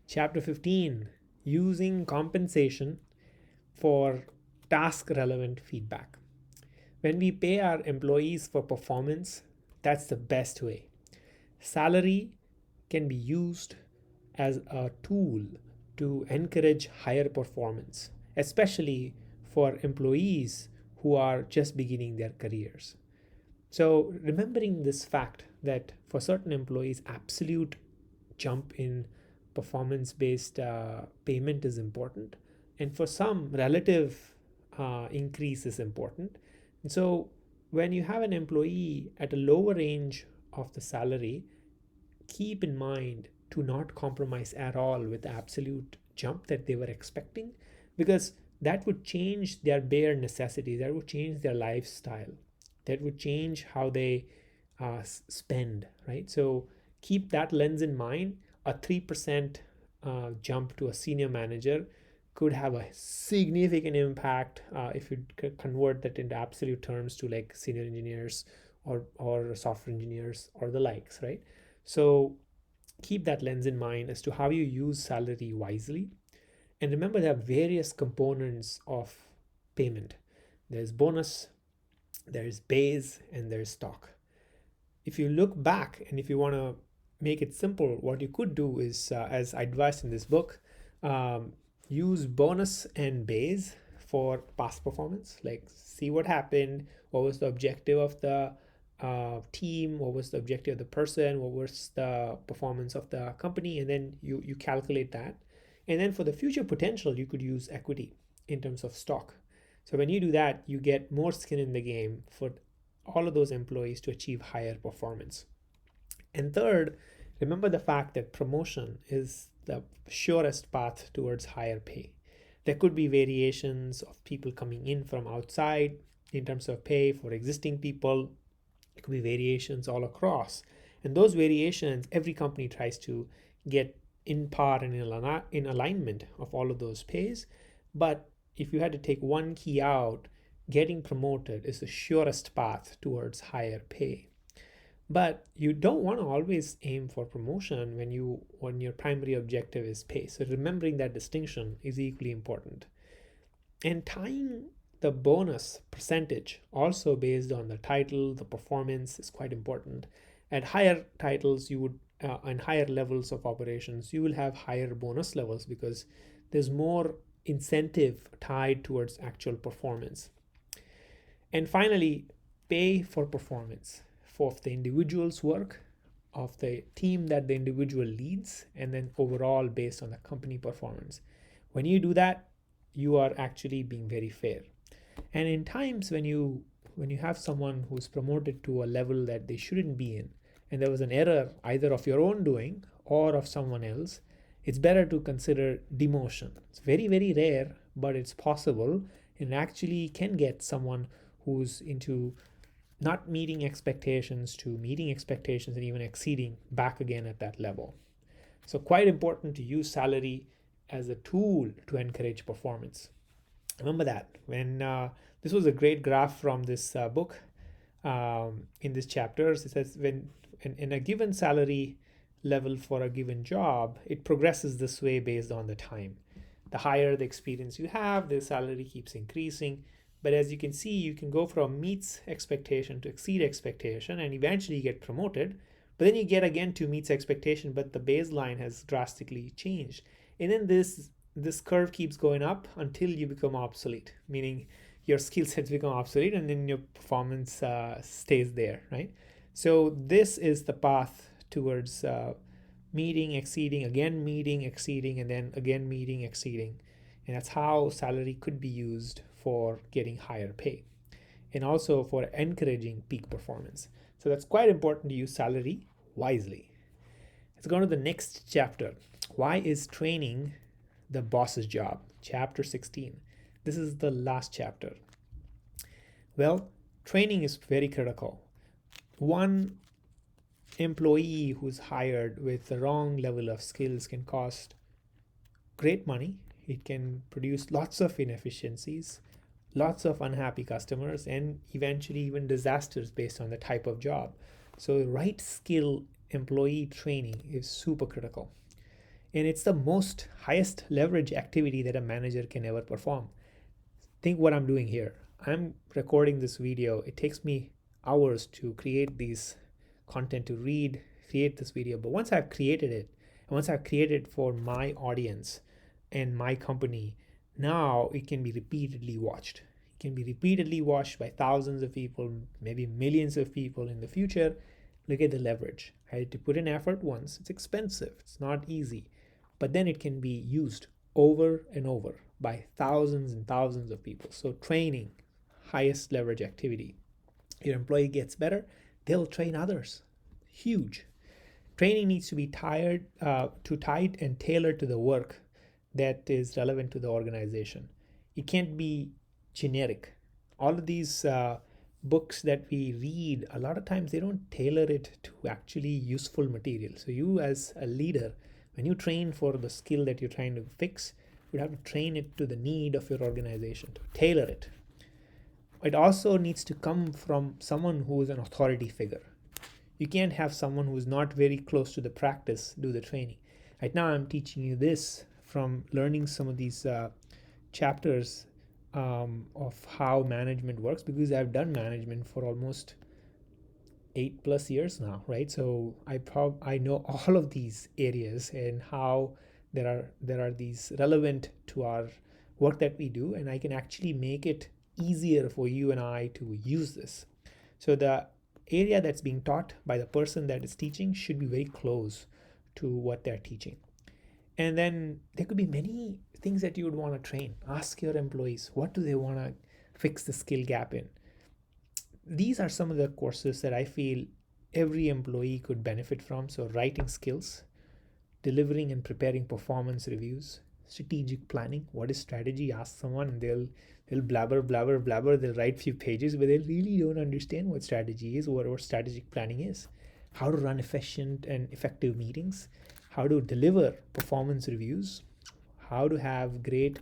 Chapter 15, using compensation for task relevant feedback. When we pay our employees for performance, that's the best way. Salary can be used as a tool to encourage higher performance, especially for employees who are just beginning their careers. So, remembering this fact that for certain employees, absolute jump in performance based payment is important, and for some, relative increase is important. And so, when you have an employee at a lower range of the salary, keep in mind to not compromise at all with the absolute jump that they were expecting, because that would change their bare necessities, that would change their lifestyle, that would change how they spend, right? So keep that lens in mind. A 3% jump to a senior manager could have a significant impact if you convert that into absolute terms to like senior engineers or software engineers or the likes, right? So keep that lens in mind as to how you use salary wisely. And remember, there are various components of payment. There's bonus, there's base, and there's stock. If you look back and if you want to make it simple, what you could do is, as I advised in this book, use bonus and base for past performance. Like, see what happened, what was the objective of the team, what was the objective of the person, what was the performance of the company, and then you calculate that. And then for the future potential, you could use equity in terms of stock. So when you do that, you get more skin in the game for all of those employees to achieve higher performance. And third, remember the fact that promotion is the surest path towards higher pay. There could be variations of people coming in from outside in terms of pay for existing people. It could be variations all across. And those variations, every company tries to get in par and in alignment of all of those pays. But if you had to take one key out, getting promoted is the surest path towards higher pay. But you don't want to always aim for promotion when your primary objective is pay. So remembering that distinction is equally important. And tying the bonus percentage also based on the title, the performance is quite important. At higher titles, you would and higher levels of operations, you will have higher bonus levels because there's more incentive tied towards actual performance. And finally, pay for performance for the individual's work, of the team that the individual leads, and then overall based on the company performance. When you do that, you are actually being very fair. And in times when you have someone who's promoted to a level that they shouldn't be in, and there was an error either of your own doing or of someone else, it's better to consider demotion. It's very, very rare, but it's possible, and actually can get someone who's into not meeting expectations to meeting expectations and even exceeding back again at that level. So quite important to use salary as a tool to encourage performance. Remember that. When this was a great graph from this book in this chapters, it says when in a given salary level for a given job, it progresses this way based on the time. The higher the experience you have, the salary keeps increasing. But as you can see, you can go from meets expectation to exceed expectation and eventually get promoted. But then you get again to meets expectation, but the baseline has drastically changed. And then this curve keeps going up until you become obsolete, meaning your skill sets become obsolete and then your performance stays there, right? So this is the path towards meeting, exceeding, again meeting, exceeding, and then again meeting, exceeding. And that's how salary could be used for getting higher pay and also for encouraging peak performance. So that's quite important to use salary wisely. Let's go to the next chapter. Why is training the boss's job? Chapter 16. This is the last chapter. Well, training is very critical. One employee who's hired with the wrong level of skills can cost great money. It can produce lots of inefficiencies, lots of unhappy customers, and eventually even disasters based on the type of job. So right skill employee training is super critical. And it's the most highest leverage activity that a manager can ever perform. Think what I'm doing here. I'm recording this video. It takes me hours to create these content, to create this video. But once I've created it, and once I've created for my audience and my company, now it can be repeatedly watched. It can be repeatedly watched by thousands of people, maybe millions of people in the future. Look at the leverage. I had to put in effort once. It's expensive. It's not easy. But then it can be used over and over by thousands and thousands of people. So training, highest leverage activity. Your employee gets better, they'll train others. Huge. Training needs to be tied and tailored to the work that is relevant to the organization. It can't be generic. All of these books that we read, a lot of times they don't tailor it to actually useful material. So you as a leader, when you train for the skill that you're trying to fix, you have to train it to the need of your organization, to tailor it. It also needs to come from someone who is an authority figure. You can't have someone who is not very close to the practice do the training. Right now I'm teaching you this from learning some of these chapters of how management works, because I've done management for almost 8+ years now, right? So I know all of these areas and how there are these relevant to our work that we do, and I can actually make it easier for you and I to use this. So the area that's being taught by the person that is teaching should be very close to what they're teaching. And then there could be many things that you would want to train. Ask your employees, what do they want to fix the skill gap in? These are some of the courses that I feel every employee could benefit from. So writing skills, delivering and preparing performance reviews, strategic planning. What is strategy? Ask someone and they'll blabber. They'll write few pages, but they really don't understand what strategy is, or what strategic planning is. How to run efficient and effective meetings, how to deliver performance reviews, how to have great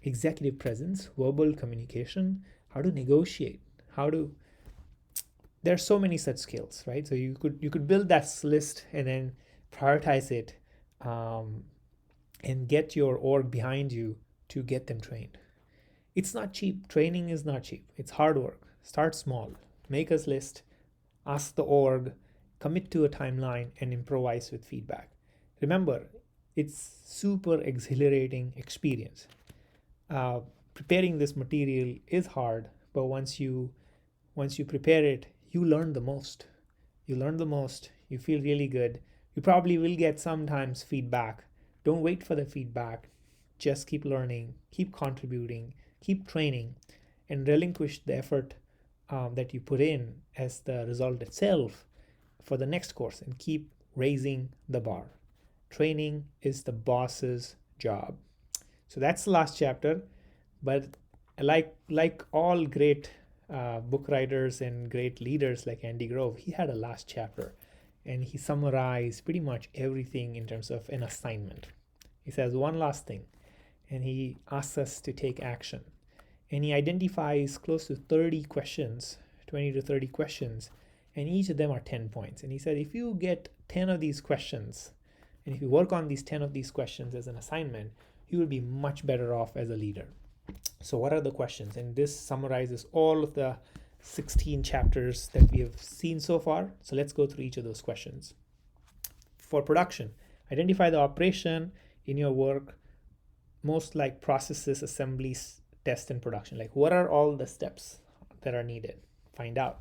executive presence, verbal communication, how to negotiate, there are so many such skills, right? So you could build that list and then prioritize it, and get your org behind you to get them trained. It's not cheap. Training is not cheap. It's hard work. Start small. Make a list. Ask the org. Commit to a timeline and improvise with feedback. Remember, it's super exhilarating experience. Preparing this material is hard, but once you prepare it, you learn the most. You feel really good. You probably will get sometimes feedback. Don't wait for the feedback. Just keep learning, keep contributing, keep training, and relinquish the effort that you put in as the result itself for the next course, and keep raising the bar. Training is the boss's job. So that's the last chapter. But like all great book writers and great leaders like Andy Grove, he had a last chapter, and he summarized pretty much everything in terms of an assignment. He says one last thing, and he asks us to take action. And he identifies close to 30 questions, 20 to 30 questions, and each of them are 10 points. And he said, if you get 10 of these questions, and if you work on these 10 of these questions as an assignment, you will be much better off as a leader. So what are the questions? And this summarizes all of the 16 chapters that we have seen so far. So let's go through each of those questions. For production, identify the operation in your work most like processes, assemblies, test, and production. Like, what are all the steps that are needed? Find out.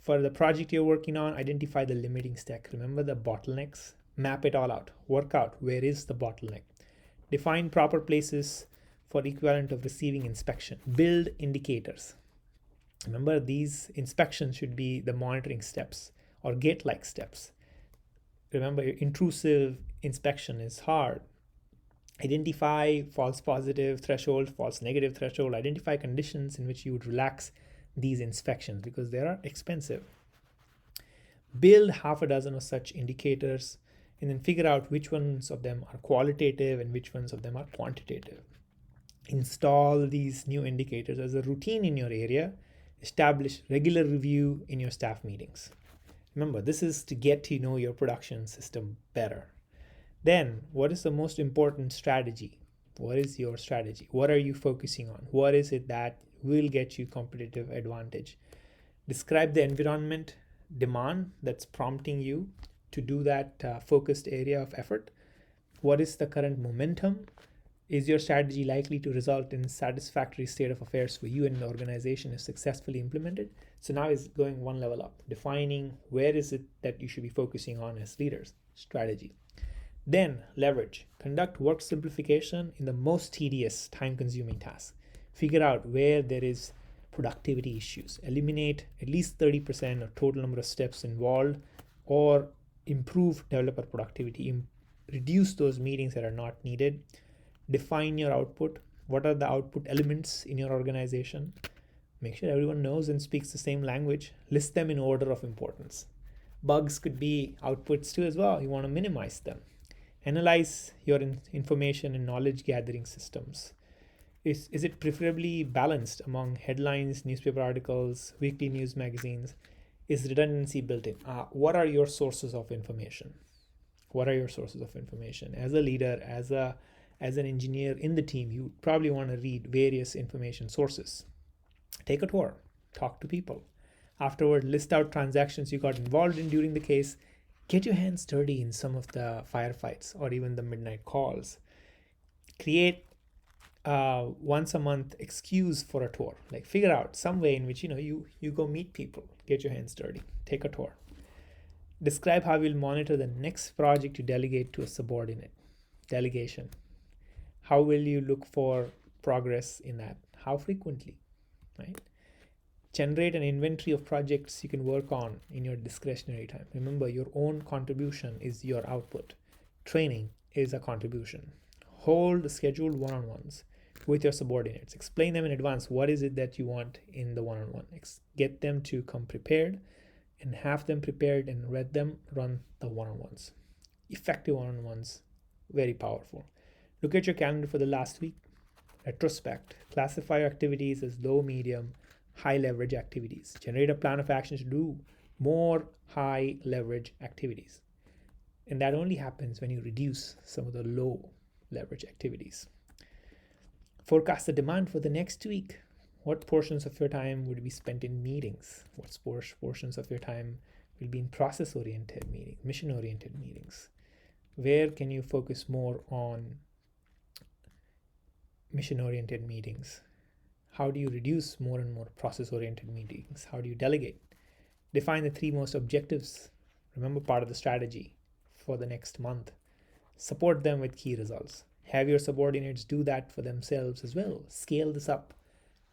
For the project you're working on, identify the limiting step. Remember the bottlenecks. Map it all out. Work out where is the bottleneck. Define proper places for equivalent of receiving inspection. Build indicators. Remember, these inspections should be the monitoring steps or gate-like steps. Remember, intrusive inspection is hard. Identify false positive threshold, false negative threshold. Identify conditions in which you would relax these inspections because they are expensive. Build half a dozen of such indicators and then figure out which ones of them are qualitative and which ones of them are quantitative. Install these new indicators as a routine in your area. Establish regular review in your staff meetings. Remember, this is to get to know your production system better. Then, what is the most important strategy? What is your strategy? What are you focusing on? What is it that will get you competitive advantage? Describe the environment demand that's prompting you to do that focused area of effort. What is the current momentum? Is your strategy likely to result in satisfactory state of affairs for you and the organization if successfully implemented? So now it's going one level up, defining where is it that you should be focusing on as leaders, strategy. Then leverage. Conduct work simplification in the most tedious, time-consuming tasks. Figure out where there is productivity issues. Eliminate at least 30% of total number of steps involved, or improve developer productivity. Reduce those meetings that are not needed. Define your output. What are the output elements in your organization? Make sure everyone knows and speaks the same language. List them in order of importance. Bugs could be outputs too as well. You want to minimize them. Analyze your information and knowledge gathering systems. Is it preferably balanced among headlines, newspaper articles, weekly news magazines? Is redundancy built in? What are your sources of information? What are your sources of information? As a leader, as an engineer in the team, you probably want to read various information sources. Take a tour, talk to people. Afterward, list out transactions you got involved in during the case. Get your hands dirty in some of the firefights or even the midnight calls. Create once a month excuse for a tour. Like figure out some way in which you go meet people, get your hands dirty, take a tour. Describe how you'll monitor the next project you delegate to a subordinate. Delegation. How will you look for progress in that? How frequently, right? Generate an inventory of projects you can work on in your discretionary time. Remember, your own contribution is your output. Training is a contribution. Hold scheduled one-on-ones with your subordinates. Explain them in advance. What is it that you want in the one-on-one? Get them to come prepared and have them prepared and let them run the one-on-ones. Effective one-on-ones, very powerful. Look at your calendar for the last week. Retrospect. Classify your activities as low, medium, high leverage activities. Generate a plan of action to do more high leverage activities. And that only happens when you reduce some of the low leverage activities. Forecast the demand for the next week. What portions of your time would be spent in meetings? What portions of your time will be in process-oriented meetings, mission-oriented meetings? Where can you focus more on mission-oriented meetings? How do you reduce more and more process-oriented meetings? How do you delegate? Define the 3 most objectives. Remember, part of the strategy for the next month. Support them with key results. Have your subordinates do that for themselves as well. Scale this up.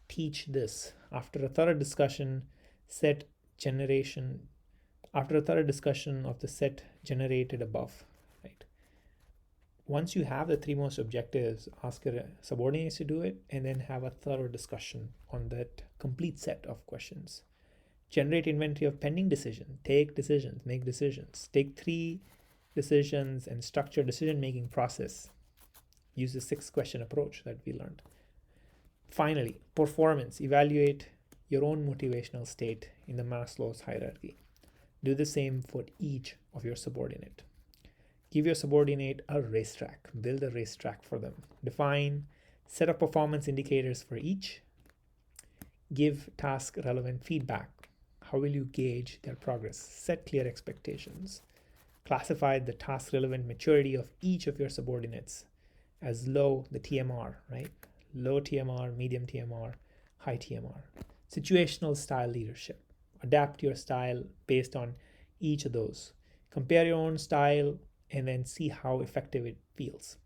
Teach this. After a thorough discussion of the set generated above, right? Once you have the 3 most objectives, ask your subordinates to do it, and then have a thorough discussion on that complete set of questions. Generate inventory of pending decisions. Take decisions, make decisions. Take 3 decisions and structure decision-making process. Use the 6-question approach that we learned. Finally, performance. Evaluate your own motivational state in the Maslow's hierarchy. Do the same for each of your subordinate. Give your subordinate a racetrack. Build a racetrack for them. Define set of performance indicators for each. Give task relevant feedback. How will you gauge their progress? Set clear expectations. Classify the task relevant maturity of each of your subordinates as low, the TMR, right? Low TMR, medium TMR, high TMR. Situational style leadership. Adapt your style based on each of those. Compare your own style and then see how effective it feels.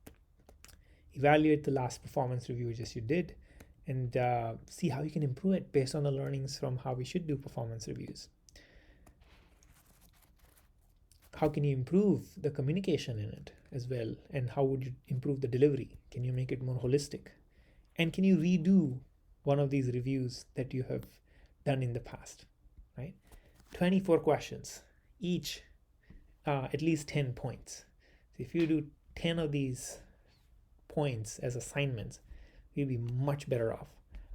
Evaluate the last performance review just you did and see how you can improve it based on the learnings from how we should do performance reviews. How can you improve the communication in it as well? And how would you improve the delivery? Can you make it more holistic? And can you redo one of these reviews that you have done in the past, right? 24 questions, each at least 10 points. So if you do 10 of these points as assignments, you'll be much better off.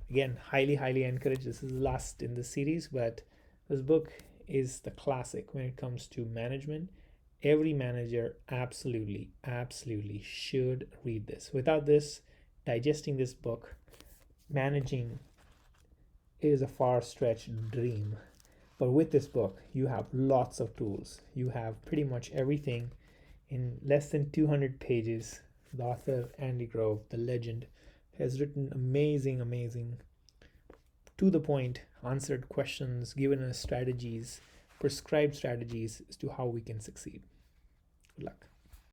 Again, highly encourage. This is the last in the series, but this book is the classic when it comes to management Every manager absolutely should read this. Without this, digesting this book, managing is a far stretched dream. But with this book, you have lots of tools. You have pretty much everything in less than 200 pages. The author, Andy Grove, the legend, has written amazing, to the point, answered questions, given us strategies, prescribed strategies as to how we can succeed. Good luck.